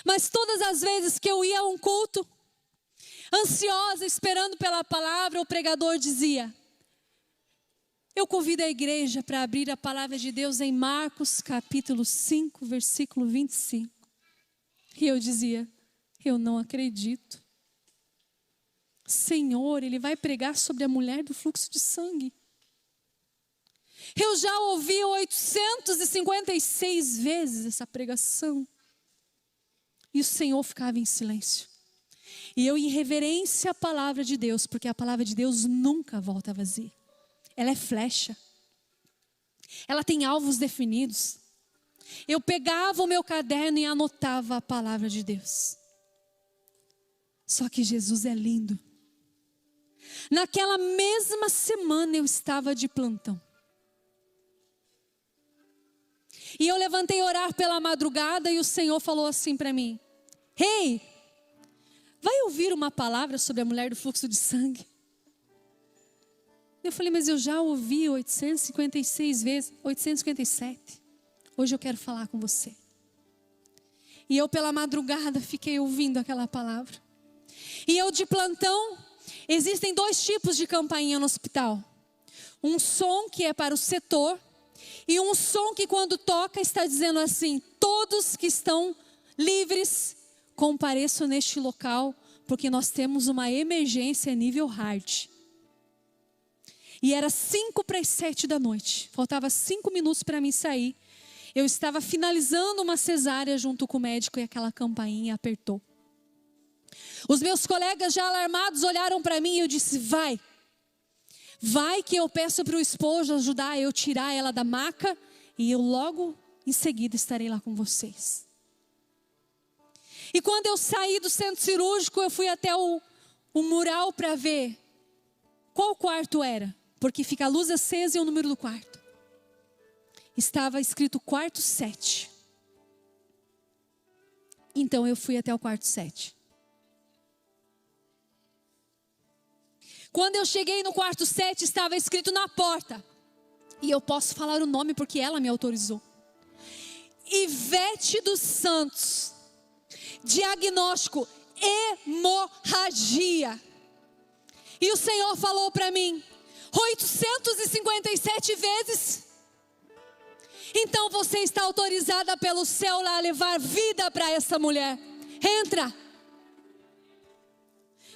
Mas todas as vezes que eu ia a um culto, ansiosa, esperando pela palavra, o pregador dizia: eu convido a igreja para abrir a palavra de Deus em Marcos capítulo 5, versículo 25. E eu dizia: eu não acredito. Senhor, ele vai pregar sobre a mulher do fluxo de sangue. Eu já ouvi 856 vezes essa pregação. E o Senhor ficava em silêncio. E eu em reverência à palavra de Deus, porque a palavra de Deus nunca volta vazia. Ela é flecha. Ela tem alvos definidos. Eu pegava o meu caderno e anotava a palavra de Deus. Só que Jesus é lindo. Naquela mesma semana eu estava de plantão. E eu levantei a orar pela madrugada e o Senhor falou assim para mim: Ei, vai ouvir uma palavra sobre a mulher do fluxo de sangue? Eu falei: mas eu já ouvi 856 vezes, 857. Hoje eu quero falar com você. E eu pela madrugada fiquei ouvindo aquela palavra. E eu de plantão, existem 2 tipos de campainha no hospital. Um som que é para o setor e um som que quando toca está dizendo assim: todos que estão livres, compareçam neste local, porque nós temos uma emergência nível hard. E era 6:55 da noite, faltava 5 minutos para mim sair. Eu estava finalizando uma cesárea junto com o médico e aquela campainha apertou. Os meus colegas já alarmados olharam para mim e eu disse: vai que eu peço para o esposo ajudar eu tirar ela da maca e eu logo em seguida estarei lá com vocês. E quando eu saí do centro cirúrgico, eu fui até o mural para ver qual quarto era, porque fica a luz acesa e o número do quarto. Estava escrito quarto 7. Então eu fui até o quarto 7. Quando eu cheguei no quarto 7, estava escrito na porta. E eu posso falar o nome porque ela me autorizou. Ivete dos Santos. Diagnóstico: hemorragia. E o Senhor falou para mim: 857 vezes. Então você está autorizada pelo céu a levar vida para essa mulher. Entra.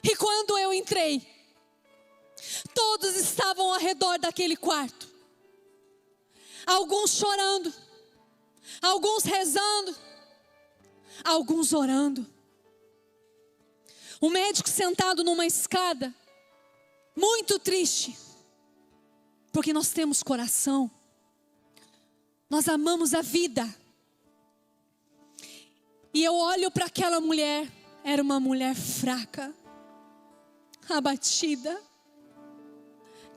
E quando eu entrei, todos estavam ao redor daquele quarto. Alguns chorando, alguns rezando, alguns orando. O médico sentado numa escada, muito triste, porque nós temos coração. Nós amamos a vida. E eu olho para aquela mulher. Era uma mulher fraca, abatida,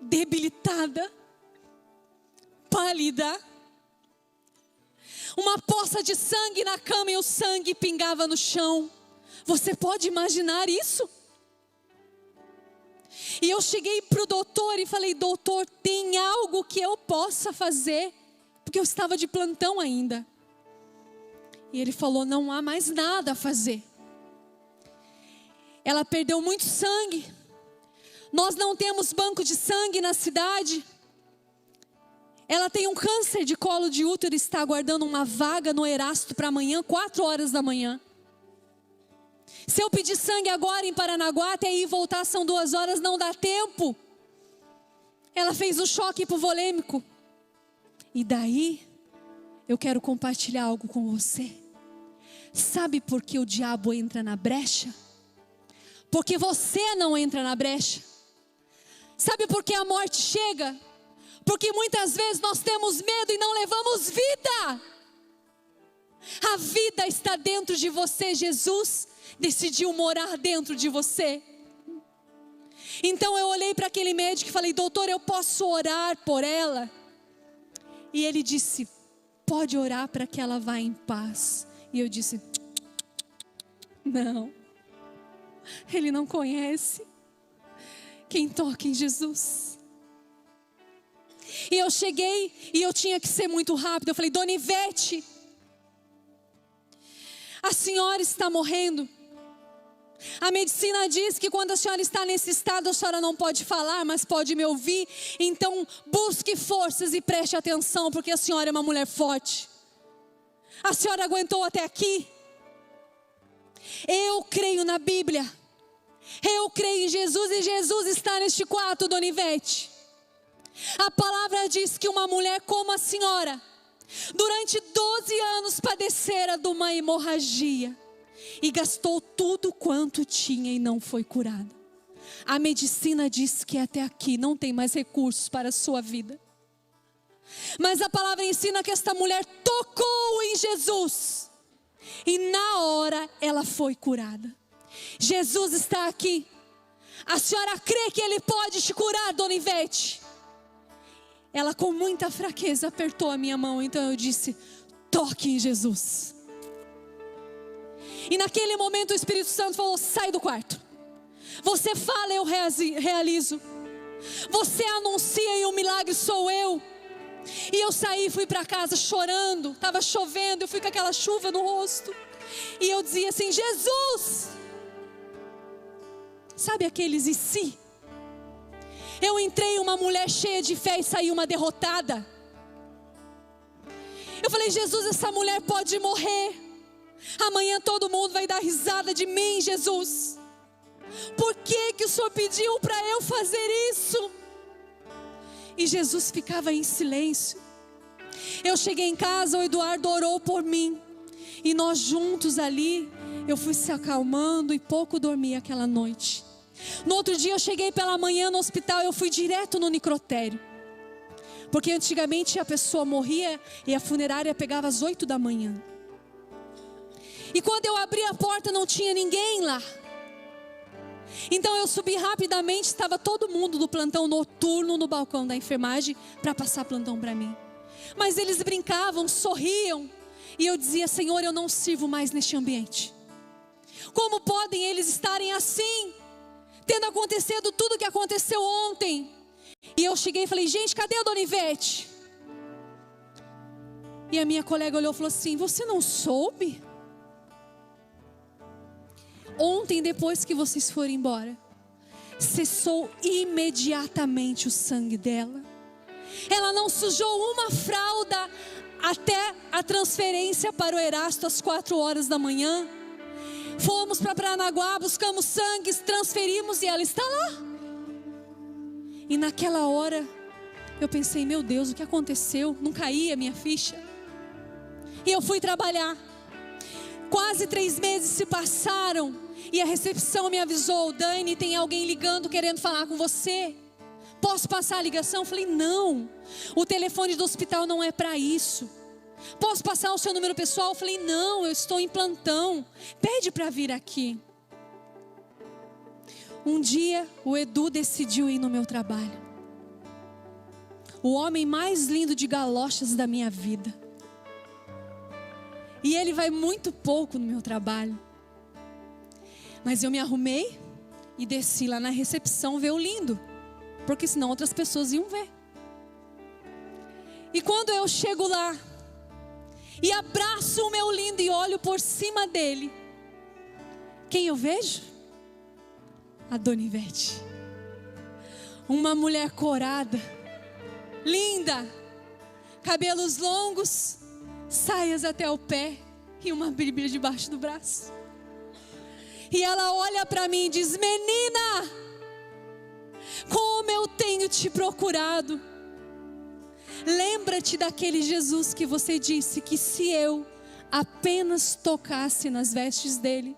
debilitada, pálida. Uma poça de sangue na cama e o sangue pingava no chão. Você pode imaginar isso? E eu cheguei para o doutor e falei: doutor, tem algo que eu possa fazer? Porque eu estava de plantão ainda. E ele falou: não há mais nada a fazer. Ela perdeu muito sangue. Nós não temos banco de sangue na cidade. Ela tem um câncer de colo de útero e está aguardando uma vaga no Erasto para amanhã, 4 horas da manhã. Se eu pedir sangue agora em Paranaguá, até ir e voltar são 2 horas, não dá tempo. Ela fez um choque hipovolêmico. E daí, eu quero compartilhar algo com você. Sabe por que o diabo entra na brecha? Porque você não entra na brecha. Sabe por que a morte chega? Porque muitas vezes nós temos medo e não levamos vida. A vida está dentro de você. Jesus decidiu morar dentro de você. Então eu olhei para aquele médico e falei: doutor, eu posso orar por ela? E ele disse: pode orar para que ela vá em paz. E eu disse: não. Ele não conhece quem toca em Jesus. E eu cheguei e eu tinha que ser muito rápido. Eu falei: dona Ivete, a senhora está morrendo. A medicina diz que quando a senhora está nesse estado, a senhora não pode falar, mas pode me ouvir. Então busque forças e preste atenção, porque a senhora é uma mulher forte. A senhora aguentou até aqui. Eu creio na Bíblia. Eu creio em Jesus e Jesus está neste quarto, dona Ivete. A palavra diz que uma mulher como a senhora, durante 12 anos padecera de uma hemorragia. E gastou tudo quanto tinha e não foi curada. A medicina diz que até aqui não tem mais recursos para a sua vida. Mas a palavra ensina que esta mulher tocou em Jesus. E na hora ela foi curada. Jesus está aqui. A senhora crê que Ele pode te curar, dona Ivete? Ela com muita fraqueza apertou a minha mão. Então eu disse: toque em Jesus. E naquele momento o Espírito Santo falou: sai do quarto. Você fala, eu realizo. Você anuncia e o milagre sou eu. E eu saí, fui para casa chorando, estava chovendo, eu fui com aquela chuva no rosto. E eu dizia assim: Jesus! Sabe aqueles e se? Eu entrei uma mulher cheia de fé e saí uma derrotada. Eu falei: Jesus, essa mulher pode morrer. Amanhã todo mundo vai dar risada de mim, Jesus. Por que que o Senhor pediu para eu fazer isso? E Jesus ficava em silêncio. Eu cheguei em casa, o Eduardo orou por mim. E nós juntos ali, eu fui se acalmando e pouco dormi aquela noite. No outro dia eu cheguei pela manhã no hospital, eu fui direto no necrotério. Porque antigamente a pessoa morria e a funerária pegava às 8 da manhã. E quando eu abri a porta não tinha ninguém lá. Então eu subi rapidamente, estava todo mundo do plantão noturno no balcão da enfermagem para passar plantão para mim. Mas eles brincavam, sorriam. E eu dizia: Senhor, eu não sirvo mais neste ambiente. Como podem eles estarem assim, tendo acontecido tudo o que aconteceu ontem? E eu cheguei e falei: gente, cadê a Dona Ivete? E a minha colega olhou e falou assim: você não soube? Ontem, depois que vocês foram embora, cessou imediatamente o sangue dela. Ela não sujou uma fralda até a transferência para o Erasto às 4 horas da manhã. Fomos para Paranaguá, buscamos sangue, transferimos e ela está lá. E naquela hora eu pensei: meu Deus, o que aconteceu? Não caía a minha ficha. E eu fui trabalhar. Quase 3 meses se passaram e a recepção me avisou: Dani, tem alguém ligando querendo falar com você. Posso passar a ligação? Eu falei: não, o telefone do hospital não é para isso. Posso passar o seu número pessoal? Eu falei: não, eu estou em plantão. Pede para vir aqui. Um dia o Edu decidiu ir no meu trabalho. O homem mais lindo de galochas da minha vida. E ele vai muito pouco no meu trabalho. Mas eu me arrumei e desci lá na recepção ver o lindo, porque senão outras pessoas iam ver. E quando eu chego lá e abraço o meu lindo e olho por cima dele, quem eu vejo? A Dona Ivete. Uma mulher corada, linda, cabelos longos, saias até o pé e uma Bíblia debaixo do braço. E ela olha para mim e diz: menina, como eu tenho te procurado. Lembra-te daquele Jesus que você disse que se eu apenas tocasse nas vestes dele,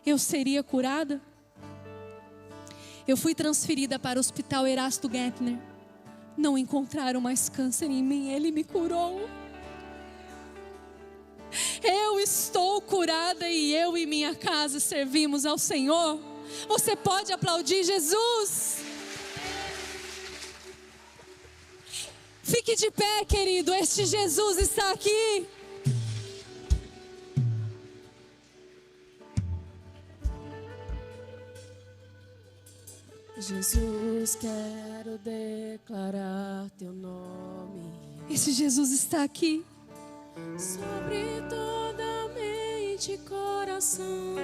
eu seria curada? Eu fui transferida para o Hospital Erasto Gettner. Não encontraram mais câncer em mim, ele me curou. Eu estou curada e eu e minha casa servimos ao Senhor. Você pode aplaudir Jesus? Fique de pé, querido, este Jesus está aqui. Jesus, quero declarar teu nome. Esse Jesus está aqui. Sobre toda mente e coração.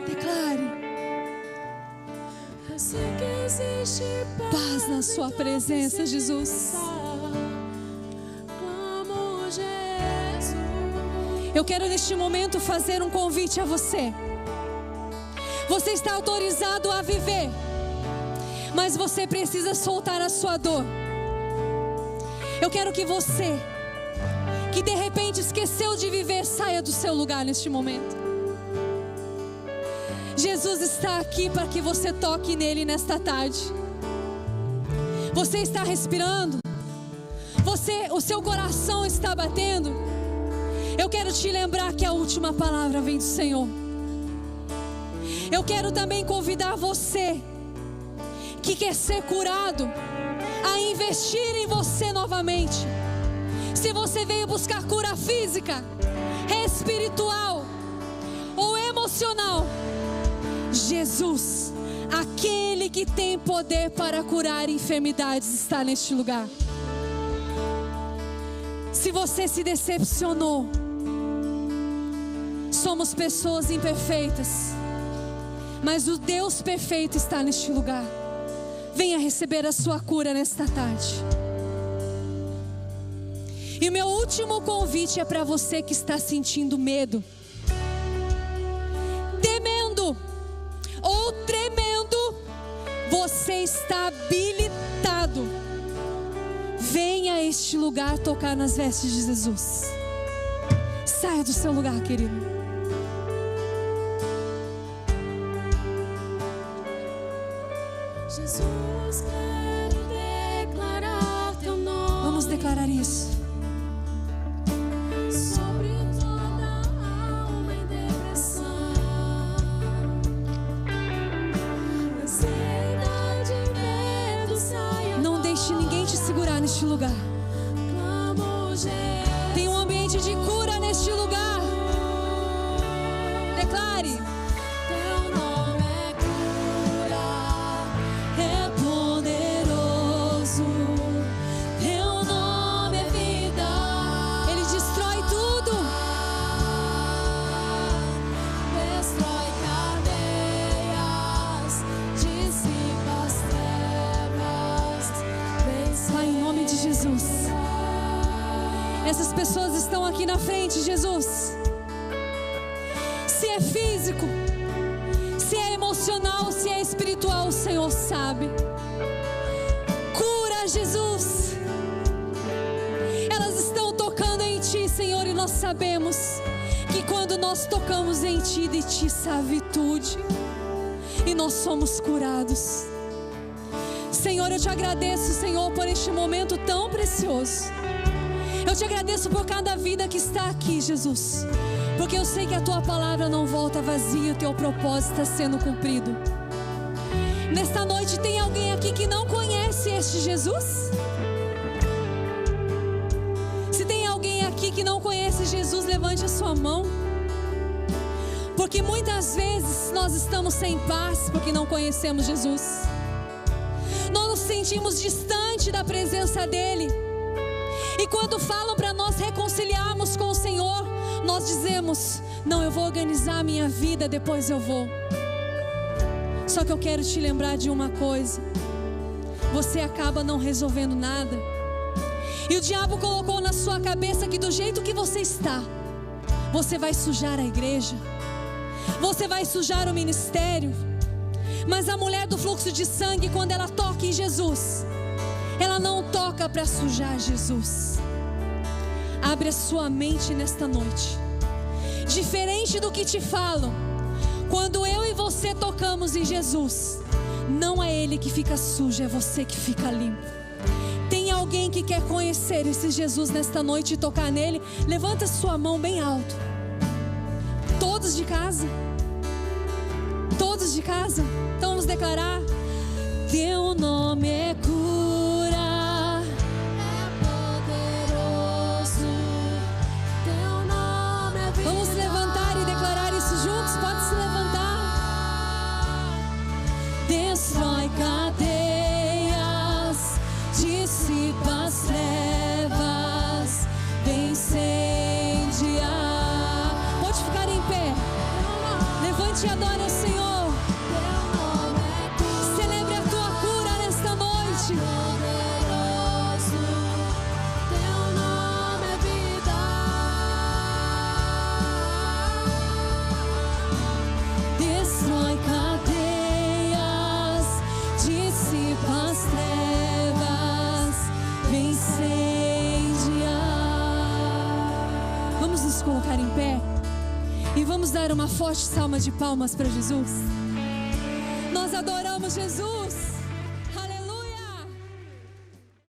Declare. Eu sei que existe paz na sua presença, Jesus. Clamo Jesus. Eu quero neste momento fazer um convite a você. Você está autorizado a viver, mas você precisa soltar a sua dor. Eu quero que você, que de repente esqueceu de viver, saia do seu lugar neste momento. Jesus está aqui para que você toque nele nesta tarde. Você está respirando? O seu coração está batendo? Eu quero te lembrar que a última palavra vem do Senhor. Eu quero também convidar você que quer ser curado a investir em você novamente. Se você veio buscar cura física, espiritual ou emocional, Jesus, aquele que tem poder para curar enfermidades, está neste lugar. Se você se decepcionou, somos pessoas imperfeitas, mas o Deus perfeito está neste lugar. Venha receber a sua cura nesta tarde. E o meu último convite é para você que está sentindo medo, temendo ou tremendo. Você está habilitado. Venha a este lugar tocar nas vestes de Jesus. Saia do seu lugar, querido. Jesus, quero declarar teu nome. Vamos declarar isso. Sobre toda alma em depressão, ansiedade e medo, saia. Não deixe ninguém te segurar neste lugar. Clamo Jesus. Tem um ambiente de cura neste lugar. Declare. Teu nome é cura, é poderoso. Teu nome é vida. Ele destrói tudo. Destrói cadeias, dissipa as trevas, vence. Pai, em nome de Jesus. Essas pessoas estão aqui na frente, Jesus. Se é físico, se é emocional, se é espiritual, o Senhor sabe. Cura, Jesus. Elas estão tocando em Ti, Senhor, e nós sabemos que quando nós tocamos em Ti, de Ti sai virtude, e nós somos curados. Senhor, eu te agradeço, Senhor, por este momento tão precioso. Eu te agradeço por cada vida que está aqui, Jesus, porque eu sei que a Tua palavra não volta vazia, o Teu propósito está sendo cumprido. Nesta noite tem alguém aqui que não conhece este Jesus? Se tem alguém aqui que não conhece Jesus, levante a sua mão. Porque muitas vezes nós estamos sem paz porque não conhecemos Jesus. Nós nos sentimos distante da presença dEle. E quando falam para nós reconciliarmos com o Senhor, nós dizemos: não, eu vou organizar a minha vida, depois eu vou. Só que eu quero te lembrar de uma coisa: você acaba não resolvendo nada. E o diabo colocou na sua cabeça que do jeito que você está, você vai sujar a igreja, você vai sujar o ministério. Mas a mulher do fluxo de sangue, quando ela toca em Jesus, ela não toca para sujar Jesus. Abre a sua mente nesta noite. Diferente do que te falam, quando eu e você tocamos em Jesus, não é Ele que fica sujo, é você que fica limpo. Tem alguém que quer conhecer esse Jesus nesta noite e tocar nele? Levanta sua mão bem alto. Todos de casa? Todos de casa? Então vamos declarar: Teu nome é cura, É poderoso, teu nome é vida. vamos levantar e declarar isso juntos? Pode se levantar. Destrói cadeias, dissipa as trevas, vem incendiar. Pode ficar em pé. Levante e adore ao Senhor. Teu nome é cura, Celebre a tua cura nesta noite. poderoso, teu nome é vida. Destrói cadeias, dissipa as trevas, vem incendiar. Vamos nos colocar em pé e vamos dar uma forte salva de palmas para Jesus. Nós adoramos Jesus.